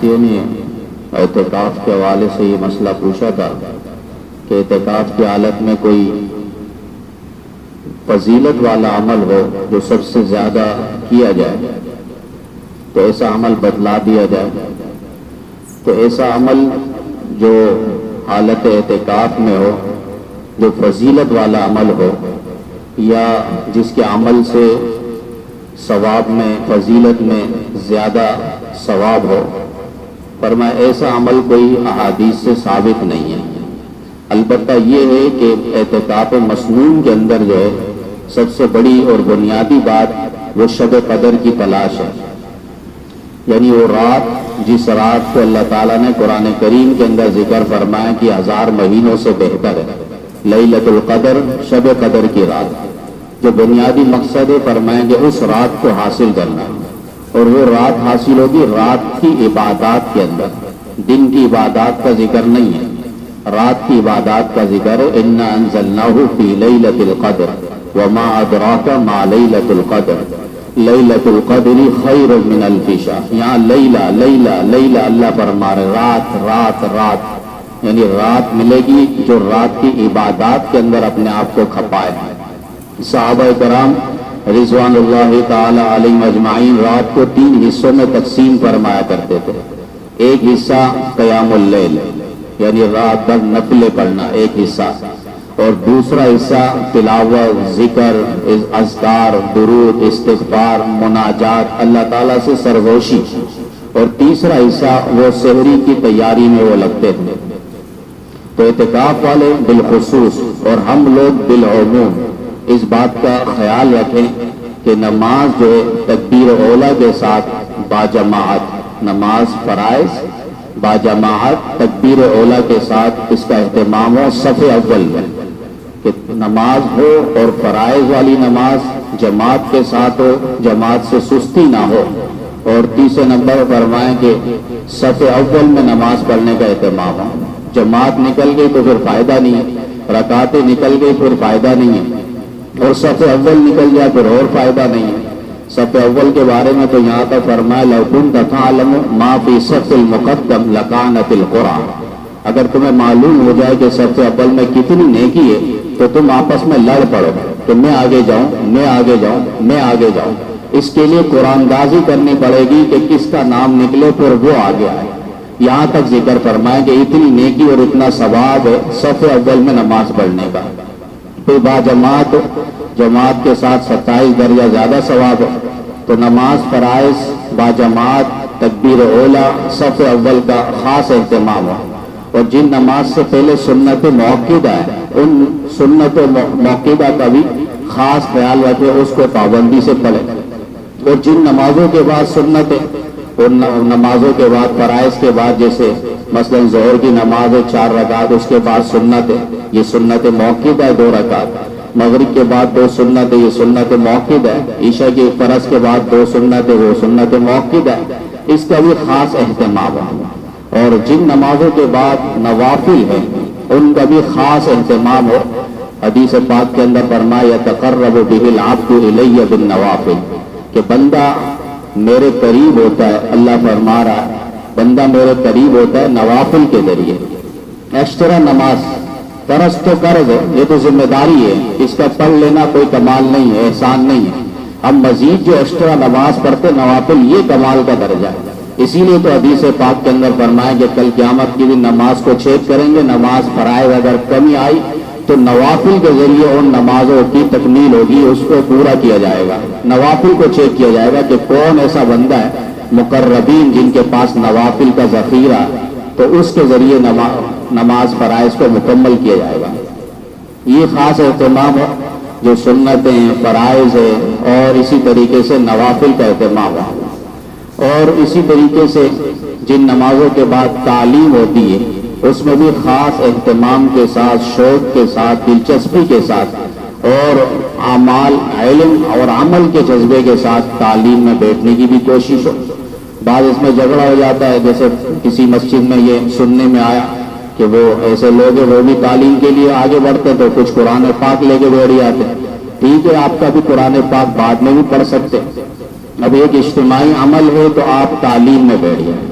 نے اعتکاف کے حوالے سے یہ مسئلہ پوچھا تھا کہ اعتکاف کی حالت میں کوئی فضیلت والا عمل ہو جو سب سے زیادہ کیا جائے تو ایسا عمل بتلا دیا جائے۔ تو ایسا عمل جو حالت اعتکاف میں ہو، جو فضیلت والا عمل ہو، یا جس کے عمل سے ثواب میں، فضیلت میں زیادہ ثواب ہو، فرمایا ایسا عمل کوئی احادیث سے ثابت نہیں ہے۔ البتہ یہ ہے کہ اعتکاف مسنون کے اندر جو ہے سب سے بڑی اور بنیادی بات وہ شب قدر کی تلاش ہے، یعنی وہ رات جس رات کو اللہ تعالیٰ نے قرآن کریم کے اندر ذکر فرمایا کہ 1000 مہینوں سے بہتر ہے، لیلۃ القدر، شب قدر کی رات، جو بنیادی مقصد ہے فرمایا کہ اس رات کو حاصل کرنا، اور وہ رات حاصل ہوگی رات کی عبادات کے اندر، دن کی عبادات کا ذکر نہیں ہے، رات کی عبادات کا ذکر ہے۔ انا انزلناہ فی لیلۃ القدر وما ادراک ما لیلۃ القدر لیلۃ القدر خیر من الف شہر۔ یہاں لیلہ لیلہ لیلہ اللہ فرما رہے، رات رات رات، یعنی رات ملے گی جو رات کی عبادات کے اندر اپنے آپ کو کھپائے۔ صحابہ کرام رضوان اللہ تعالی علیہم اجمعین رات کو 3 حصوں میں تقسیم فرمایا کرتے تھے۔ ایک حصہ قیام اللیل، یعنی رات بھر نفلیں پڑھنا، ایک حصہ، اور دوسرا حصہ تلاوت، ذکر، اذکار، درود، استغفار، مناجات، اللہ تعالیٰ سے سرگوشی، اور تیسرا حصہ وہ سحری کی تیاری میں وہ لگتے تھے۔ تو اعتکاف والے بالخصوص اور ہم لوگ بالعموم اس بات کا خیال رکھیں کہ نماز جو ہے تکبیر اولیٰ کے ساتھ باجماعت، نماز فرائض باجماعت تکبیر اولیٰ کے ساتھ اس کا اہتمام ہو صف اول میں، کہ نماز ہو اور فرائض والی نماز جماعت کے ساتھ ہو، جماعت سے سستی نہ ہو، اور تیسرے نمبر فرمائیں کہ صف اول میں نماز پڑھنے کا اہتمام ہو۔ جماعت نکل گئی تو پھر فائدہ نہیں ہے، رکعتیں نکل گئی پھر فائدہ نہیں ہے، اور صف اول نکل جائے پھر اور فائدہ نہیں ہے۔ صف اول کے بارے میں تو یہاں تک فرمایا لو کنت تعلم ما فی صف المقدم لکانت القرآن، اگر تمہیں معلوم ہو جائے کہ صف اول میں کتنی نیکی ہے تو تم آپس میں لڑ پڑو کہ میں آگے جاؤں، میں آگے جاؤں، میں آگے جاؤں۔ اس کے لیے قرآن دازی کرنی پڑے گی کہ کس کا نام نکلے پھر وہ آگے آئے۔ یہاں تک ذکر فرمایا کہ اتنی نیکی اور اتنا ثواب ہے صف اول میں نماز پڑھنے کا۔ پھر باجماعت، جماعت کے ساتھ 27 درجہ زیادہ ثواب ہے۔ تو نماز فرائض باجماعت تکبیر اولیٰ صف اول کا خاص اہتمام ہو، اور جن نماز سے پہلے سنت موقدہ ہے ان سنت موقدہ کا بھی خاص خیال رکھے، اس کو پابندی سے پڑھے، اور جن نمازوں کے بعد سنت ہے ان نمازوں کے بعد فرائض کے بعد، جیسے مثلا ظہر کی نماز ہے 4 رکعت، اس کے بعد سنت ہے، یہ سنت موقدہ ہے 2 رکعت، مغرب کے بعد 2 سنت ہے، یہ سنت موقدہ ہے، عشاء کی فرض کے بعد 2 سنت ہے، وہ سنت موقدہ ہے، اس کا بھی خاص اہتمام ہے۔ اور جن نمازوں کے بعد نوافل ہیں ان کا بھی خاص اہتمام ہو۔ حدیث پاک کے اندر فرمایا یتقرب بہ العبد الی بالنوافل، کہ بندہ میرے قریب ہوتا ہے، اللہ فرما رہا ہے بندہ میرے قریب ہوتا ہے نوافل کے ذریعے۔ ایکسٹرا نماز فرض تو فرض ہے، یہ تو ذمہ داری ہے، اس کا پڑھ لینا کوئی کمال نہیں ہے، احسان نہیں ہے۔ ہم مزید جو ایکسٹرا نماز پڑھتے نوافل، یہ کمال کا درجہ ہے۔ اسی لیے تو حدیث پاک کے اندر فرمایا کہ کل قیامت کی بھی نماز کو چیک کریں گے، نماز فرائض اگر کمی آئی تو نوافل کے ذریعے ان نمازوں کی تکمیل ہوگی، اس کو پورا کیا جائے گا، نوافل کو چیک کیا جائے گا کہ کون ایسا بندہ ہے مقربین جن کے پاس نوافل کا ذخیرہ، تو اس کے ذریعے نماز فرائض کو مکمل کیا جائے گا۔ یہ خاص اہتمام ہو جو سنتیں ہیں، فرائض ہے، اور اسی طریقے سے نوافل کا اہتمام ہو، اور اسی طریقے سے جن نمازوں کے بعد تعلیم ہوتی ہے اس میں بھی خاص اہتمام کے ساتھ، شوق کے ساتھ، دلچسپی کے ساتھ، اور اعمال، علم اور عمل کے جذبے کے ساتھ تعلیم میں بیٹھنے کی بھی کوشش ہو۔ بعض اس میں جھگڑا ہو جاتا ہے، جیسے کسی مسجد میں یہ سننے میں آیا کہ وہ ایسے لوگ ہیں وہ بھی تعلیم کے لیے آگے بڑھتے تو کچھ قرآن پاک لے کے بیٹھ جاتے۔ ٹھیک ہے، آپ کا بھی قرآن پاک بعد میں بھی پڑھ سکتے، اب ایک اجتماعی عمل ہے تو آپ تعلیم میں بیٹھ جائیں۔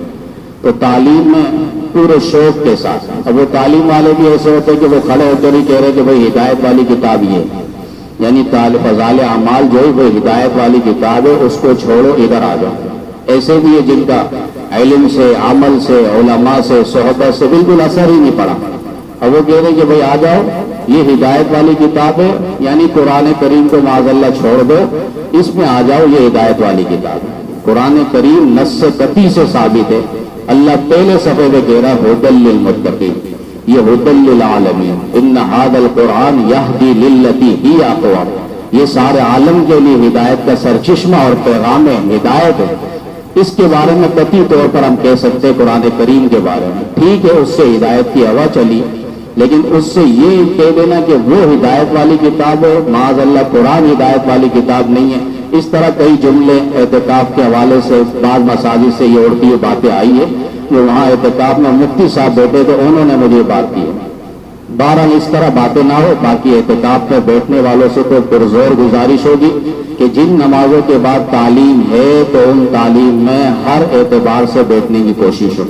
تو تعلیم میں پورے شوق کے ساتھ. اب وہ تعلیم والے بھی ایسے ہوتے کہ وہ کھڑے ہوتے نہیں کہہ رہے کہ بھئی ہدایت والی کتاب یہ ہے، یعنی فضائل اعمال جو ہے وہ ہدایت والی کتاب ہے، اس کو چھوڑو ادھر آ جاؤ. ایسے بھی ہے جن کا علم سے، عمل سے، علماء سے، صحبت سے بالکل اثر ہی نہیں پڑا. اب وہ کہہ رہے کہ بھئی آ جاؤ، یہ ہدایت والی کتاب ہے، یعنی قرآن کریم کو معاذ اللہ چھوڑ دو، اس میں آ جاؤ، یہ ہدایت والی کتاب ہے. قرآن کریم نص قطعی سے ثابت ہے. اللہ پہلے صفحے میں کہہ رہا ہے ھدی للمتقین، یہ ھدی للعالمین، ان ھذا القرآن یہدی للتی ہی اقوم. یہ سارے عالم کے لیے ہدایت کا سرچشمہ اور پیغام ہدایت ہے. اس کے بارے میں قطعی طور پر ہم کہہ سکتے ہیں قرآن کریم کے بارے میں ٹھیک ہے اس سے ہدایت کی ہوا چلی، لیکن اس سے یہ کہہ دینا کہ وہ ہدایت والی کتاب ہے، معاذ اللہ قرآن ہدایت والی کتاب نہیں ہے. اس طرح کئی جملے اعتکاف کے حوالے سے بعض مساجد سے یہ اڑتی ہوئی باتیں آئی ہے. جو وہاں اعتکاف میں مفتی صاحب بیٹھے تھے انہوں نے مجھے بات کی ہے. بہرحال اس طرح باتیں نہ ہو. باقی اعتکاف میں بیٹھنے والوں سے تو پرزور گزارش ہوگی کہ جن نمازوں کے بعد تعلیم ہے تو ان تعلیم میں ہر اعتبار سے بیٹھنے کی کوشش ہو،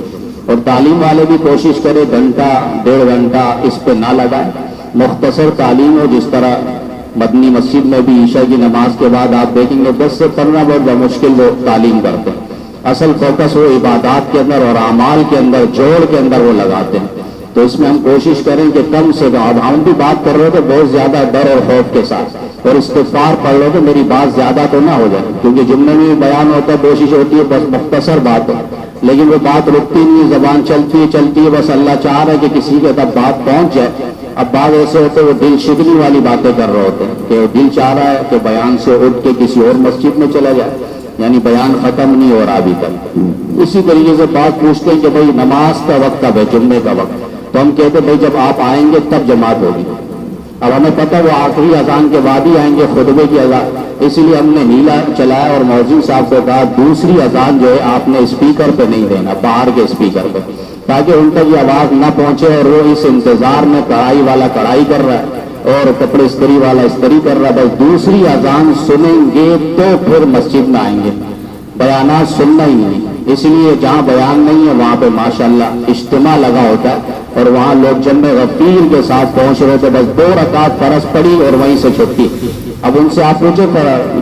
اور تعلیم والے بھی کوشش کرے گھنٹہ 1.5 گھنٹہ اس پہ نہ لگائے. مختصر تعلیم ہو، جس طرح مدنی مسجد میں بھی عشاء کی نماز کے بعد آپ دیکھیں گے 10 سے 15 منٹ بمشکل وہ تعلیم کرتے ہیں. اصل فوکس وہ عبادات کے اندر اور اعمال کے اندر، جوڑ کے اندر وہ لگاتے ہیں. تو اس میں ہم کوشش کریں کہ کم سے کم، اب ہم بھی بات کر رہے تھے بہت زیادہ ڈر اور خوف کے ساتھ، اور استغفار پڑھ رہے تو میری بات زیادہ تو نہ ہو جائے، کیونکہ جملے میں بھی بیان ہوتا ہے، کوشش ہوتی ہے بس مختصر بات ہو، لیکن وہ بات رکتی نہیں، زبان چلتی ہے، بس اللہ چاہ رہا ہے کہ کسی کے تک بات پہنچ جائے. اب بعض ایسے ہوتے وہ دل شکنی والی باتیں کر رہے ہوتے ہیں کہ وہ دل چاہ رہا ہے کہ بیان سے اٹھ کے کسی اور مسجد میں چلا جائے، یعنی بیان ختم نہیں ہو رہا ابھی تک. اسی طریقے سے بات پوچھتے ہیں کہ بھئی نماز کا وقت کب ہے، جمعے کا وقت، تو ہم کہتے ہیں بھئی جب آپ آئیں گے تب جماعت ہوگی. اب ہمیں پتہ وہ آخری اذان کے بعد ہی آئیں گے، خطبے کی اذان، اسی لیے ہم نے نیلا چلایا اور مؤذن صاحب کو کہا دوسری اذان جو ہے آپ نے اسپیکر پہ نہیں دینا، باہر کے اسپیکر پہ، تاکہ ان تک یہ آواز نہ پہنچے اور وہ اس انتظار میں کڑھائی والا کڑھائی کر رہا ہے اور کپڑے استری والا استری کر رہا ہے. بس دوسری اذان سنیں گے تو پھر مسجد میں آئیں گے، بیانات سننا ہی نہیں. اس لیے جہاں بیان نہیں ہے وہاں پہ ماشاءاللہ اجتماع لگا ہوتا ہے اور وہاں لوگ جمع غفیر کے ساتھ پہنچ رہے تھے، بس 2 رکعت فرض پڑی اور وہیں سے چھٹی. اب ان سے آپ پوچھے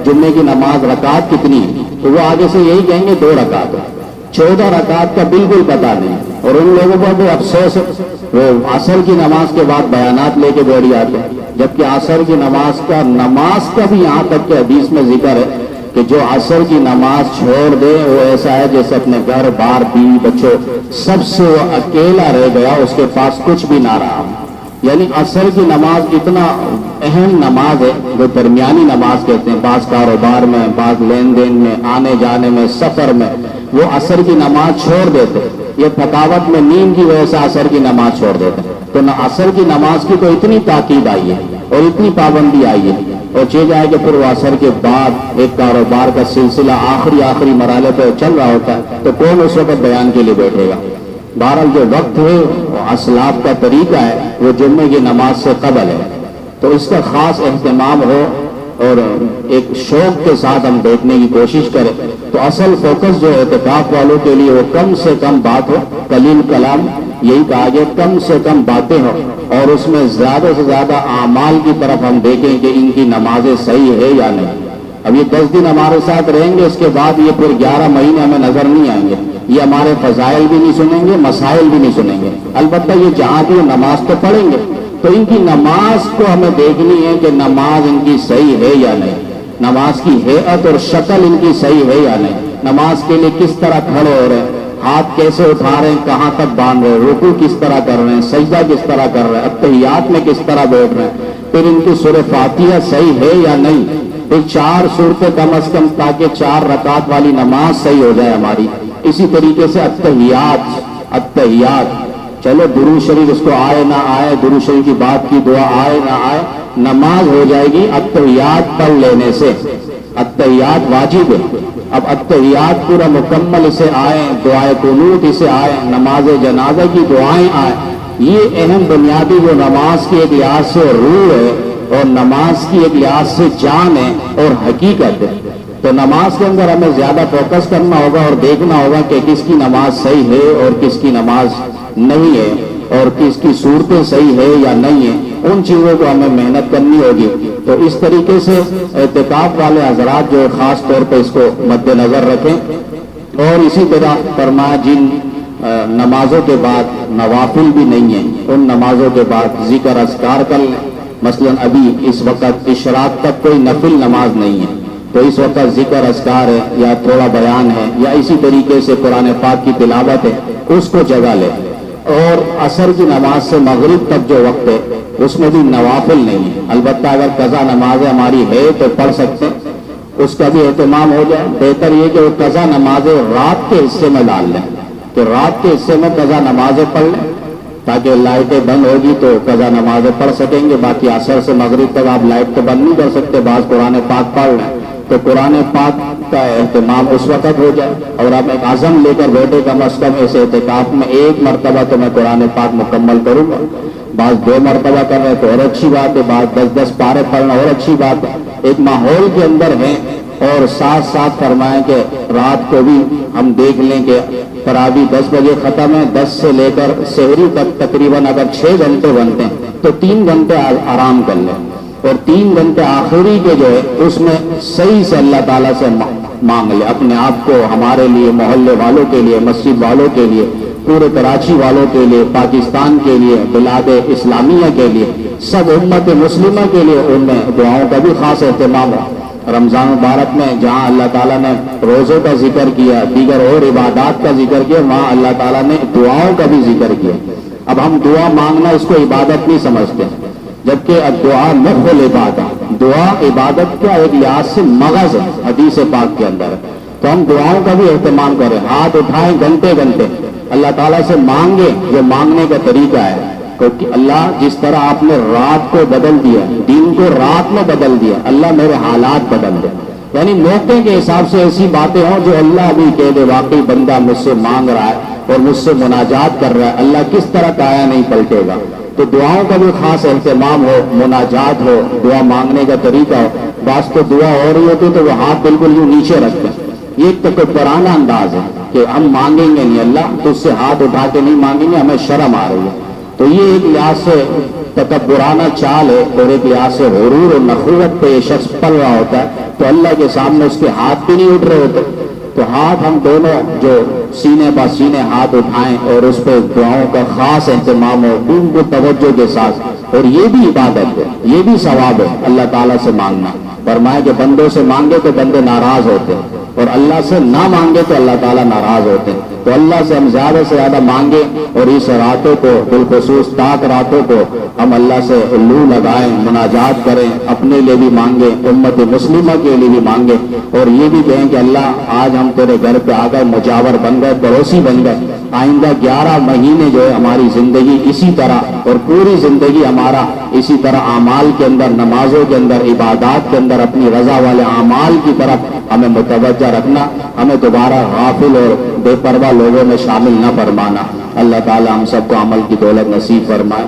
جمعے کی نماز رکعت کتنی ہے تو وہ آگے سے یہی کہیں گے 2 رکعت. 14 رکعت کا بالکل پتہ نہیں. اور ان لوگوں کو بھی افسوس ہے وہ عصر کی نماز کے بعد بیانات لے کے بیٹھ جاتے ہیں، جبکہ عصر کی نماز کا بھی یہاں تک کہ حدیث میں ذکر ہے کہ جو عصر کی نماز چھوڑ دے وہ ایسا ہے جیسے اپنے گھر بار بیوی بچوں سب سے وہ اکیلا رہ گیا، اس کے پاس کچھ بھی نہ رہا. یعنی عصر کی نماز اتنا اہم نماز ہے، جو درمیانی نماز کہتے ہیں. بعض کاروبار میں، بعض لین دین میں، آنے جانے میں، سفر میں وہ عصر کی نماز چھوڑ دیتے. یہ تھکاوٹ میں نیند کی وجہ سے عصر کی نماز چھوڑ دیتے. تو نہ عصر کی نماز کی تو اتنی تاکید آئی ہے اور اتنی پابندی آئی ہے، اور چل جائے کہ پھر وہ عصر کے بعد ایک کاروبار کا سلسلہ آخری مرحلے پہ چل رہا ہوتا ہے تو کون اس وقت بیان کے لیے بیٹھے گا. بہرحال جو وقت ہے اسلاف کا طریقہ ہے وہ جمعے کی نماز سے قبل ہے، تو اس کا خاص اہتمام ہو اور ایک شوق کے ساتھ ہم دیکھنے کی کوشش کریں. تو اصل فوکس جو اعتکاف والوں کے لیے وہ کم سے کم بات ہو، قلیل کلام، یہی کہا گیا کم سے کم باتیں ہوں، اور اس میں زیادہ سے زیادہ اعمال کی طرف ہم دیکھیں کہ ان کی نمازیں صحیح ہے یا نہیں. اب یہ 10 دن ہمارے ساتھ رہیں گے، اس کے بعد یہ پھر 11 مہینے ہمیں نظر نہیں آئیں گے. یہ ہمارے فضائل بھی نہیں سنیں گے، مسائل بھی نہیں سنیں گے. البتہ یہ جہاں بھی نماز تو پڑھیں گے تو ان کی نماز کو ہمیں دیکھنی ہے کہ نماز ان کی صحیح ہے یا نہیں، نماز کی ہیئت اور شکل ان کی صحیح ہے یا نہیں، نماز کے لیے کس طرح کھڑے ہو رہے ہیں، ہاتھ کیسے اٹھا رہے ہیں، کہاں تک باندھ رہے ہیں، رکوع کس طرح کر رہے ہیں، سجدہ کس طرح کر رہے ہیں، اتحیات میں کس طرح بیٹھ رہے ہیں، پھر ان کی سورہ فاتحہ صحیح ہے یا نہیں، پھر 4 سورتیں کم از کم تاکہ 4 رکعت والی نماز صحیح ہو جائے ہماری. اسی طریقے سے اتحیات چلو درود شریف اس کو آئے نہ آئے، درود شریف کی بات کی دعا آئے نہ آئے، نماز ہو جائے گی اتحیات پڑھ لینے سے. اتحیات واجب ہے. اب اتحیات پورا مکمل اسے آئے، دعائے قنوت اسے آئے، نماز جنازہ کی دعائیں آئے. یہ اہم بنیادی جو نماز کے ایک لحاظ سے روح ہے اور نماز کی ایک لحاظ سے جان ہے اور حقیقت ہے. تو نماز کے اندر ہمیں زیادہ فوکس کرنا ہوگا اور دیکھنا ہوگا کہ کس کی نماز صحیح ہے اور کس کی نماز نہیں ہے، اور کس کی صورتیں صحیح ہے یا نہیں ہے، ان چیزوں کو ہمیں محنت کرنی ہوگی۔ تو اس طریقے سے اعتکاف والے حضرات جو خاص طور پہ اس کو مد نظر رکھیں، اور اسی طرح فرمایا جن نمازوں کے بعد نوافل بھی نہیں ہیں، ان نمازوں کے بعد ذکر اذکار کر لیں۔ مثلا ابھی اس وقت اشراق تک کوئی نفل نماز نہیں ہے، تو اس وقت ذکر اذکار ہے یا تھوڑا بیان ہے یا اسی طریقے سے قرآن پاک کی تلاوت ہے، اس کو جگہ لے۔ اور عصر کی نماز سے مغرب تک جو وقت ہے اس میں بھی نوافل نہیں ہے، البتہ اگر قضا نمازیں ہماری ہے تو پڑھ سکتے ہیں، اس کا بھی اہتمام ہو جائے۔ بہتر یہ کہ وہ قضا نمازیں رات کے حصے میں ڈال لیں، کہ رات کے حصے میں قضا نمازیں پڑھ لیں، تاکہ لائٹیں بند ہوگی تو قضا نمازیں پڑھ سکیں گے۔ باقی عصر سے مغرب تک آپ لائٹ تو بند نہیں کر سکتے، بعض قرآن پاک پڑھ لیں، تو قرآن پاک کا اہتمام اس وقت ہو جائے۔ اور آپ ایک عزم لے کر بیٹھے کم از کم ایسے اعتکاف میں ایک مرتبہ تو میں قرآن پاک مکمل کروں گا۔ بعض 2 مرتبہ کر رہے تو اور اچھی بات ہے، بعض 10 پارے پڑھنا اور اچھی بات ہے۔ ایک ماحول کے اندر ہیں، اور ساتھ ساتھ فرمائیں کہ رات کو بھی ہم دیکھ لیں کہ تراویح 10 بجے ختم ہے، 10 سے لے کر سحری تک تقریباً اگر 6 گھنٹے بنتے ہیں تو 3 گھنٹے آرام کر لیں، اور 3 گھنٹے آخری کے جو ہے اس میں صحیح سے اللہ تعالیٰ سے مانگ لیں اپنے آپ کو، ہمارے لیے، محلے والوں کے لیے، مسجد والوں کے لیے، پورے کراچی والوں کے لیے، پاکستان کے لیے، بلاد اسلامیہ کے لیے، سب امت مسلمہ کے لیے ان میں دعاؤں کا بھی خاص اہتمام ہو۔ رمضان مبارک میں جہاں اللہ تعالیٰ نے روزوں کا ذکر کیا، دیگر اور عبادات کا ذکر کیا، وہاں اللہ تعالیٰ نے دعاؤں کا بھی ذکر کیا۔ اب ہم دعا مانگنا اس کو عبادت نہیں سمجھتے، جبکہ دعا مخ العبادت، دعا عبادت کا ایک لحاظ سے مغز ہے، حدیث پاک کے اندر ہے۔ تو ہم دعاؤں کا بھی اہتمام کریں، ہاتھ اٹھائیں گھنٹے گھنٹے اللہ تعالیٰ سے مانگے۔ جو مانگنے کا طریقہ ہے کہ اللہ جس طرح آپ نے رات کو بدل دیا، دن کو رات میں بدل دیا، اللہ میرے حالات بدل دے، یعنی موقع کے حساب سے ایسی باتیں ہوں جو اللہ بھی کہہ دے واقعی بندہ مجھ سے مانگ رہا ہے اور مجھ سے مناجات کر رہا ہے، اللہ کس طرح کایا نہیں پلٹے گا۔ تو دعاؤں کا بھی خاص اہتمام ہو، مناجات ہو، دعا مانگنے کا طریقہ ہو۔ بعض تو دعا ہو رہی ہوتی تو وہ ہاتھ بالکل یوں نیچے رکھتے ہیں، یہ تو کوئی پرانا انداز ہے کہ ہم مانگیں گے نہیں اللہ تو اس سے ہاتھ اٹھا کے نہیں مانگیں گے، ہمیں شرم آ رہی ہے۔ تو یہ ایک لحاظ سے تکبرانہ چال ہے، اور ایک لحاظ سے غرور اور نخوت پہ یہ شخص پل رہا ہوتا ہے، تو اللہ کے سامنے اس کے ہاتھ بھی نہیں اٹھ رہے ہوتے۔ تو ہاتھ ہم دونوں جو سینے با سینے ہاتھ اٹھائیں اور اس پہ دعاؤں کا خاص اہتمام ہو، ان کو توجہ کے ساتھ، اور یہ بھی عبادت ہے، یہ بھی ثواب ہے اللہ تعالیٰ سے مانگنا۔ فرمایا کہ بندوں سے مانگے تو بندے ناراض ہوتے ہیں، اور اللہ سے نہ مانگے تو اللہ تعالیٰ ناراض ہوتے ہیں۔ تو اللہ سے ہم زیادہ سے زیادہ مانگیں، اور اس راتوں کو بالخصوص طاق راتوں کو ہم اللہ سے لو لگائیں، مناجات کریں، اپنے لیے بھی مانگیں، امت مسلمہ کے لیے بھی مانگیں، اور یہ بھی کہیں کہ اللہ آج ہم تیرے گھر پہ آ گئے، مجاور بن گئے، پڑوسی بن گئے، آئندہ 11 مہینے جو ہے ہماری زندگی اسی طرح، اور پوری زندگی ہمارا اسی طرح اعمال کے اندر، نمازوں کے اندر، عبادات کے اندر اپنی رضا والے اعمال کی طرف ہمیں متوجہ رکھنا، ہمیں دوبارہ غافل اور بے پرواہ لوگوں میں شامل نہ فرمانا۔ اللہ تعالی ہم سب کو عمل کی دولت نصیب فرمائے۔